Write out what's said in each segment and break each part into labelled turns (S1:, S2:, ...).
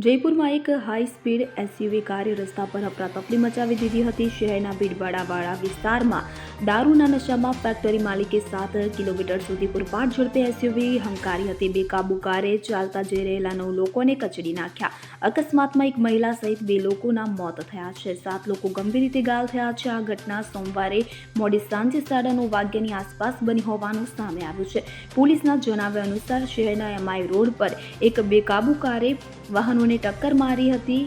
S1: જયપુરમાં એક high speed SUV કારે રસ્તા પર અફરાતફરી મચાવી દીધી હતી। શહેરના ભીડભાડવાળા વિસ્તારમાં દારૂના નશામાં ફેક્ટરી માલિકે 7 કિલોમીટર સુધી પૂરપાટ ઝડપે એસયુવી હંકારી હતી। બેકાબુ કારે ચાલતા જઈ રહેલા 9 લોકોને કચડી નાખ્યા। અકસ્માતમાં એક મહિલા સહિત 2 લોકોના મોત થયા છે। 7 લોકો ગંભીર રીતે ઘાયલ થયા છે। આ ઘટના સોમવારે મોડી સાંજે 9:30 વાગ્યાની આસપાસ બની હોવાનું સામે આવ્યું છે। પોલીસના જણાવ્યા અનુસાર શહેરના એમઆઈ રોડ પર એક બેકાબુ કારે વાહનોને ટક્કર મારી હતી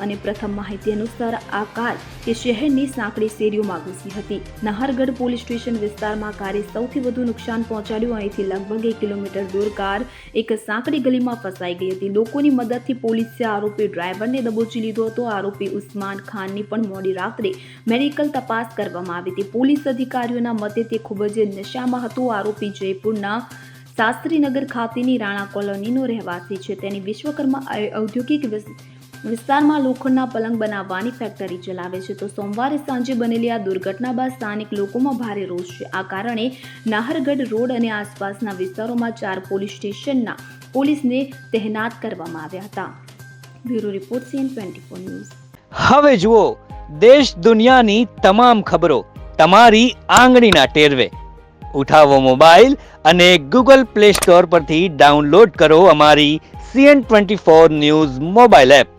S1: અને પ્રથમ માહિતી અનુસાર આ કાર કે શહેરની સાંકડી શેરીઓમાં ઘૂસી હતી। નહરગઢ પોલીસ સ્ટેશન વિસ્તારમાં કારે સૌથી વધુ નુકસાન પહોંચાડ્યું। અહીંથી લગભગ 1 કિલોમીટર દૂર કાર એક સાંકડી ગલીમાં ફસાઈ ગઈ હતી। લોકોની મદદથી પોલીસે આરોપી ડ્રાઈવરને દબોચી લીધો હતો। આરોપી ઉસ્માન ખાનની પણ મોડી રાત્રે મેડિકલ તપાસ કરવામાં આવી હતી। પોલીસ અધિકારીઓના મતે તે ખૂબ જ નશામાં હતો। આરોપી જયપુરના શાસ્ત્રીનગર ખાતેની રાણા કોલોનીનો રહેવાસી છે। તેની વિશ્વકર્મા ઔદ્યોગિક વિસ્તારમાં લોખંડના પલંગ બનાવવાની ફેક્ટરી ચલાવે છે। તો સોમવારે સાંજે બનેલી આ દુર્ઘટના બાદ સ્થાનિક લોકોમાં ભારે રોષ છે। આ કારણે નાહરગઢ રોડ અને આસપાસના વિસ્તારોમાં 4 પોલીસ સ્ટેશનના પોલીસને તહેનાત કરવામાં આવ્યા હતા। Bureau report CN24 news.
S2: હવે જુઓ દેશ દુનિયાની તમામ ખબરો તમારી આંગળીના ટેરવે। ઉઠાવો મોબાઈલ અને Google Play Store પરથી ડાઉનલોડ કરો અમારી CN24 ન્યૂઝ મોબાઈલ એપ।